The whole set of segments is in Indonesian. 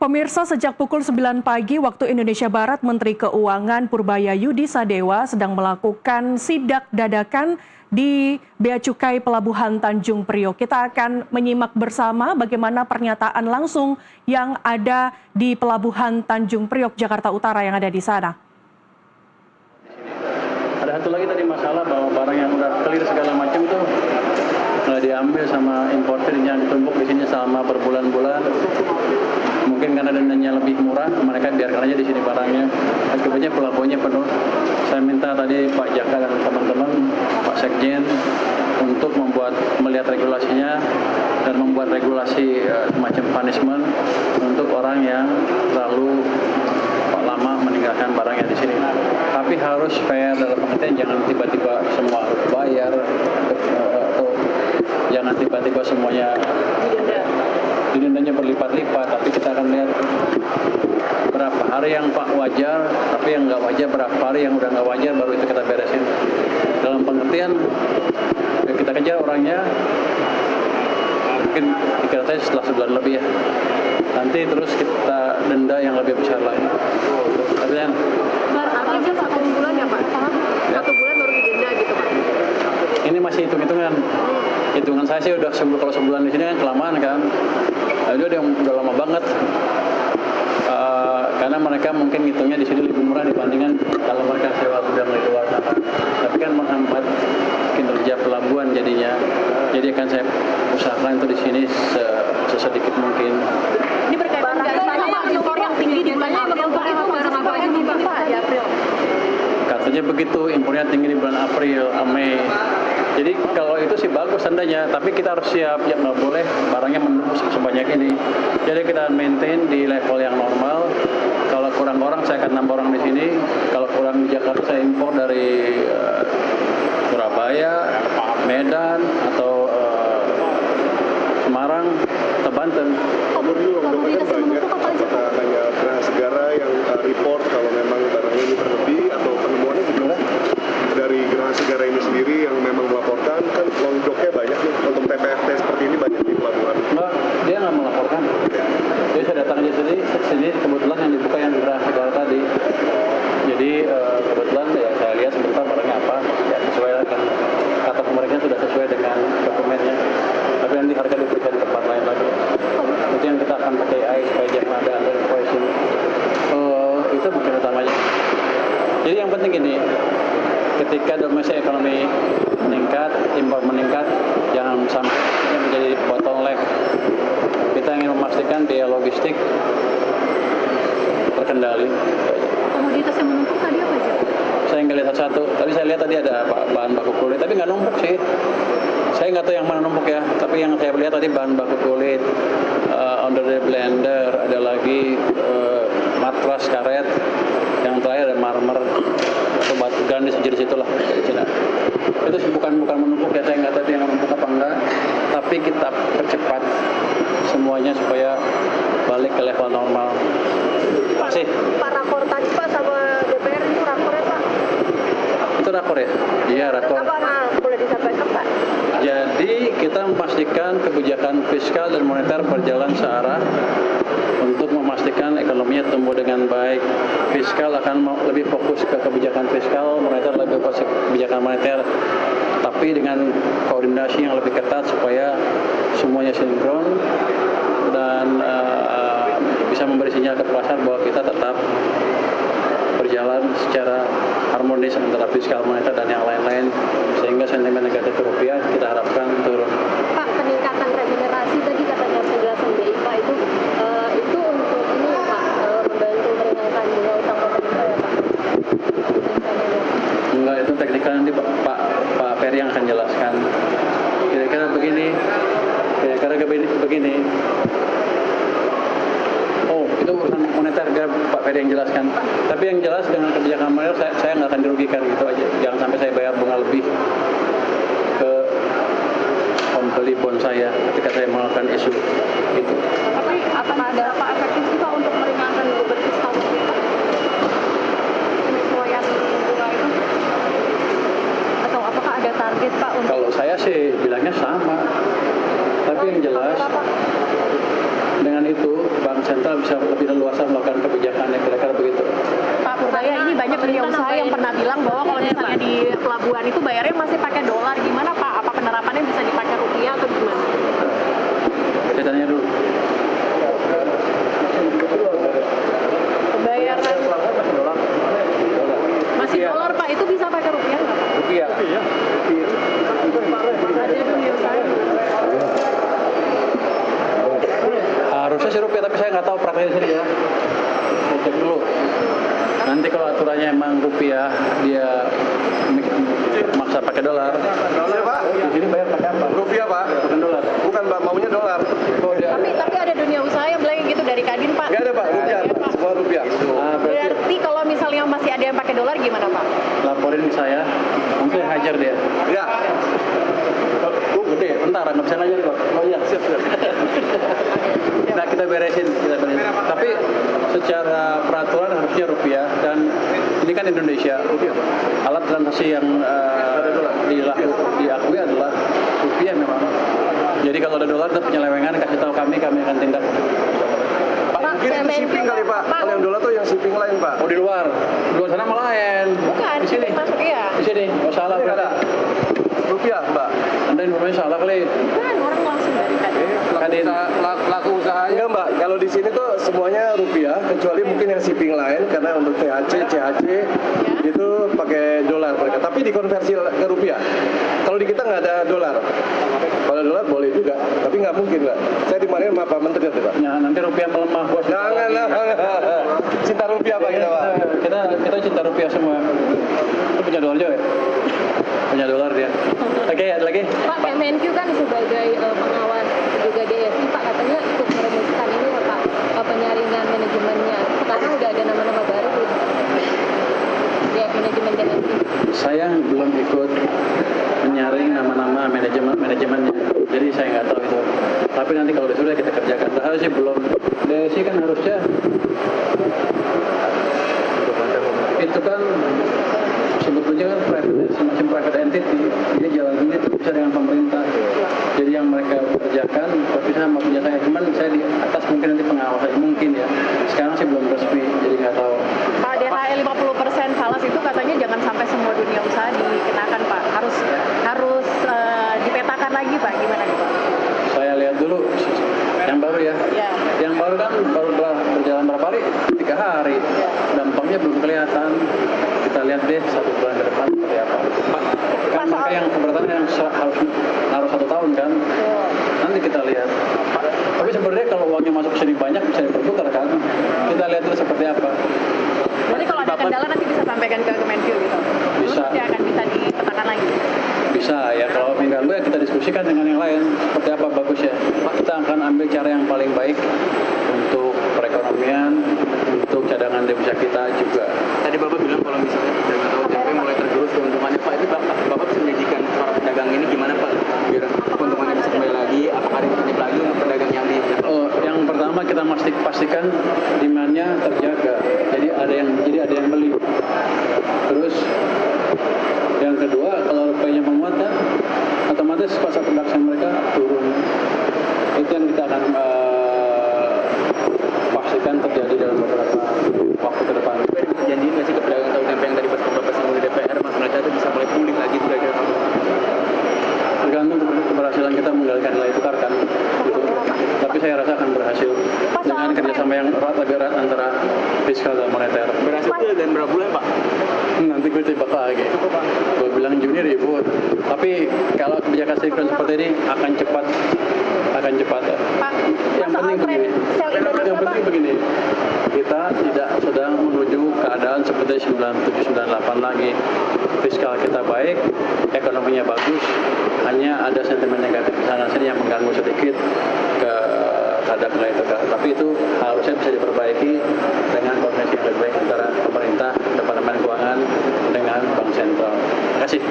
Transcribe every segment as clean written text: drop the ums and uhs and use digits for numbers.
Pemirsa, sejak pukul 9 pagi waktu Indonesia Barat, Menteri Keuangan Purbayayudi Sadewa sedang melakukan sidak dadakan di Bea Cukai Pelabuhan Tanjung Priok. Kita akan menyimak bersama bagaimana pernyataan langsung yang ada di Pelabuhan Tanjung Priok, Jakarta Utara yang ada di sana. Ada satu lagi tadi masalah bahwa barang yang udah clear segala macam itu nggak diambil sama importernya, ditumpuk di sini selama berbulan-bulan. Mungkin karena dendanya lebih murah, mereka biarkan aja di sini barangnya. Akibatnya pelabuhannya penuh. Saya minta tadi Pak Jaka dan teman-teman, Pak Sekjen, untuk melihat regulasinya dan membuat regulasi semacam punishment untuk orang yang terlalu lama meninggalkan barangnya di sini. Tapi harus fair dalam pengertian jangan tiba-tiba semua harus bayar atau jangan tiba-tiba semuanya dendanya berlipat-lipat. Tapi kita akan lihat berapa hari yang Pak wajar, tapi yang nggak wajar berapa hari yang udah nggak wajar, baru itu kita beresin. Dalam pengertian kita kejar orangnya mungkin dikira-kira setelah sebulan lebih ya. Nanti terus kita denda yang lebih besar lagi. Artinya aja 1 bulan ya Pak? Ya. 1 bulan baru didenda gitu Pak? Ini masih hitung-hitungan. Hitungan saya sih udah kalau sebulan di sini kan kelamaan kan. Itu udah lama banget. Karena mereka mungkin hitungnya di sini lebih murah dibandingkan kalau mereka sewa gudang di luar sana. Tapi kan menghambat kinerja pelabuhan jadinya. Jadi akan saya usahakan itu di sini sesedikit mungkin. Ini berkaitan dengan impor yang tinggi di bulan April, itu barang apa aja nih Pak di April? Katanya begitu, impornya tinggi di bulan April, Mei. Jadi kalau itu sih bagus tandanya, tapi kita harus siap, ya nggak boleh barangnya menumpuk sebanyak ini. Jadi kita maintain di level yang normal. Kalau kurang orang, saya akan nambah orang di sini. Kalau kurang di Jakarta, saya impor dari Surabaya, Medan, atau Semarang, atau Banten. Komoditas yang menumpuk apa aja Pak? Hanya Geraha Segara yang report kalau memang barangnya ini berlebih, atau penemuannya gimana? Dari Geraha Segara ini sendiri yang memang melaporkan, kan longdoknya banyak nih, untuk TPFT seperti ini banyak di pelabuhan. Mbak, dia nggak melaporkan. Jadi saya datang aja sini, kebetulan yang dibuka yang Geraha Segara tadi. Jadi kebetulan ya saya lihat sebentar barangnya apa, ya sesuai dengan kata pemerintah sudah sesuai dengan dokumennya. Tapi nanti harga diberikan di tempat lain lagi. Itu yang kita akan pakai AI supaya jangan ada under invoicing. Itu bukan utamanya. Jadi yang penting ini, ketika domestic ekonomi meningkat, impor meningkat, jangan sampai menjadi bottleneck. Kita ingin memastikan biaya logistik terkendali. Komoditas yang menumpuk tadi apa aja? Saya nggak lihat satu, tapi saya lihat tadi ada bahan baku kulit, tapi nggak numpuk sih. Saya nggak tahu yang mana numpuk ya, tapi yang saya lihat tadi bahan baku kulit, under the blender, ada lagi matras karet, yang terakhir ada marmer, atau batu ganis sejenis itulah dari Cina. Itu bukan menumpuk ya, saya nggak tahu yang menumpuk apa enggak, tapi kita percepat semuanya supaya balik ke level normal. Masih. Pak rakor tadi Pak sama DPR itu rakor ya Pak? Itu rakor ya? Iya rakor. Apa boleh disampaikan Pak? Jadi kita memastikan kebijakan fiskal dan moneter berjalan searah untuk memastikan ekonominya tumbuh dengan baik. Fiskal akan lebih fokus ke kebijakan fiskal, moneter lebih fokus ke kebijakan moneter, tapi dengan koordinasi yang lebih ketat supaya semuanya sinkron dan bisa memberi sinyal ke pasar bahwa kita tetap berjalan secara harmonis antara fiskal, moneter dan yang lain-lain, sehingga sentimen negatif rupiah kita harapkan turun. Pak, peningkatan remunerasi tadi katanya penjelasan BI Pak itu untuk ini ya Pak, membantu meringankan bunga utang pemerintah ya Pak? Enggak, itu teknikal nanti Pak Ferry yang akan jelaskan. Kira-kira begini. Oh, itu urusan moneter, biar Pak Ferry yang jelaskan. Tapi yang jelas dengan kebijakan moneter saya nggak akan dirugikan gitu aja. Jangan sampai saya bayar bunga lebih ke pembeli bond saya ketika saya melakukan isu itu. Tapi akan ada apa efektif sih Pak untuk meringankan beban fiskal kita? Penyesuaian bunga itu? Atau apakah ada target Pak untuk? Kalau saya sih bilangnya sama. Tapi yang jelas dengan itu Bank Sentral bisa lebih leluasa melakukan kebijakan yang kira-kira begitu. Pak Purbaya, ini banyak dunia usaha yang pernah bilang bahwa kalau misalnya di pelabuhan itu bayarnya masih pakai dolar, gimana Pak? Apa penerapannya bisa dipakai rupiah atau gimana? Saya tanya dulu. Pembayaran masih dolar Pak, itu bisa pakai rupiah nggak Pak? Rupiah. Ada dunia usaha. Harusnya sih rupiah, tapi saya nggak tahu prakteknya sini ya. Saya cek dulu. Nanti kalau aturannya emang rupiah, dia maksa pakai dolar. Dolar Pak? Di sini bayar pakai apa? Rupiah Pak? Bukan dolar. Bukan Pak, maunya dolar. Oh, dia. Tapi ada dunia usaha yang bilang gitu dari Kadin Pak. Nggak ada Pak, rupiah. Iya, Pak. Semua rupiah. Berarti kalau misalnya masih ada yang pakai dolar gimana Pak? Laporin ke saya, nanti saya hajar dia. Ya. Oh, gede, bentar, nggak bisa ngajar kok. Oh iya, siap. Nah, kita beresin. Tapi secara peraturan harusnya rupiah, dan ini kan Indonesia. Alat transaksi yang diakui adalah rupiah memang. Jadi kalau ada dolar itu penyelewengan, kasih tahu kami akan tindak. Pak, mungkin itu shipping kali Pak. Kalau yang dolar tuh yang shipping lain Pak. Oh, di luar sana malah lain. Bukan, Di sini. masuk iya. Di sini. Oh, salah Nggak ada. berarti. Rupiah Mbak. Anda informasinya salah kali. Bukan, orang langsung dari Kadin. Kadin. Pelaku usahanya enggak Mbak, kalau di sini tuh semuanya rupiah kecuali mungkin yang shipping lain karena untuk THC, CHC itu pakai dolar mereka, tapi dikonversi ke rupiah. Kalau di kita nggak ada dolar. Kalau dolar boleh juga, tapi nggak mungkin Mbak. Saya dimarahin sama Pak Menteri Pak. Ya, nanti rupiah melemah bos. Jangan. Cinta rupiah Pak kita Pak. Kita cinta rupiah semua. Itu punya dolar juga ya? Punya dolar dia. Oke, ada lagi? Pak, Kemenq kan sebagai pengawas juga DSI, Pak, katanya ikut merumuskan ini ya Pak, penyaringan manajemennya. Sekarang udah ada nama-nama baru belum? Di manajemen DSI. Saya belum ikut menyaring nama-nama manajemennya. Jadi saya nggak tahu itu. Tapi nanti kalau sudah kita kerjakan. Padahal sih belum. DSI kan harusnya itu kan sebetulnya kan semacam private entity, dia jalan ini bisa dengan pemerintah. Jadi yang mereka kerjakan bisa sama punya saya, cuman saya di atas mungkin nanti pengawasan mungkin ya. Sekarang sih belum resmi, jadi nggak tahu. Pak, DHL 50% falas itu katanya jangan sampai semua dunia usaha dikenakan Pak. Harus dipetakan lagi Pak, gimana nih Pak? Saya lihat dulu yang baru ya. Ya. Yang baru kan baru berjalan berapa hari? 3 hari. Dampaknya belum kelihatan. Kita lihat deh 1 bulan ke depan seperti apa. Kan mereka yang keberatan yang harus 1 tahun kan. Nanti kita lihat. Tapi sebenarnya kalau uangnya masuk ke sini banyak bisa diperputar kan. Kita lihat terus seperti apa. Berarti kalau ada kendala nanti bisa sampaikan ke Kemenq gitu. Bisa. Terus dia akan bisa dipetakan lagi. Bisa ya, kalau mengganggu ya kita diskusikan dengan yang lain seperti apa bagusnya. Kita akan ambil cara yang paling baik untuk perekonomian, untuk cadangan devisa kita juga. Tadi Bapak bilang kalau misalnya pedagang tahu tempe mulai tergerus keuntungannya Pak, itu Bapak bisa menyajikan para pedagang ini gimana Pak? Biar keuntungannya bisa kembali lagi, apakah diintip lagi untuk pedagang yang di Yang pertama kita pastikan demand-nya terjaga. Jadi ada yang beli. Terus yang kedua, kalau rupiahnya menguat kan otomatis pasar production mereka turun. Itu yang kita akan pastikan terjadi dalam beberapa waktu ke depan. janjiin nggak sih ke pedagang tahu tempe yang tadi pas Bapak singgung di DPR, Mas, mereka itu bisa mulai pulih lagi kira-kira? Tergantung keberhasilan kita mengendalikan nilai tukar kan. Gitu. Tapi saya rasa akan berhasil dengan kerjasama yang lebih erat antara fiskal dan moneter. Berhasil dan berapa bulan Pak? Nanti gue tebak lagi. Gue bilang Juni ribut. Tapi kalau kebijakan sinkron seperti ini akan cepat ya. Pak, Yang penting begini. Yang penting begini. Kita tidak sedang menuju keadaan seperti 97-98 lagi. Fiskal kita baik, ekonominya bagus. Hanya ada sentimen negatif di sana sini yang mengganggu sedikit terhadap nilai tukar. Tapi itu harusnya bisa diperbaiki dengan koordinasi yang lebih baik antara pemerintah, Departemen Keuangan dengan Bank Sentral. Terima kasih.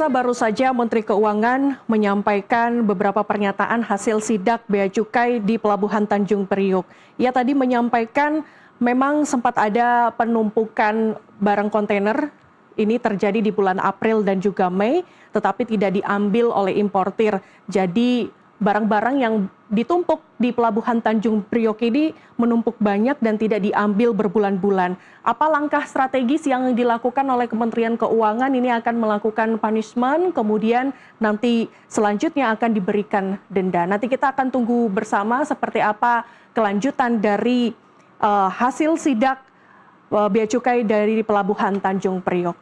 Baru saja Menteri Keuangan menyampaikan beberapa pernyataan hasil sidak Bea Cukai di Pelabuhan Tanjung Priok. Ia tadi menyampaikan memang sempat ada penumpukan barang kontainer ini terjadi di bulan April dan juga Mei, tetapi tidak diambil oleh importir. Jadi barang-barang yang ditumpuk di Pelabuhan Tanjung Priok ini menumpuk banyak dan tidak diambil berbulan-bulan. Apa langkah strategis yang dilakukan oleh Kementerian Keuangan? Ini akan melakukan punishment, kemudian nanti selanjutnya akan diberikan denda. Nanti kita akan tunggu bersama seperti apa kelanjutan dari hasil sidak bea cukai dari Pelabuhan Tanjung Priok.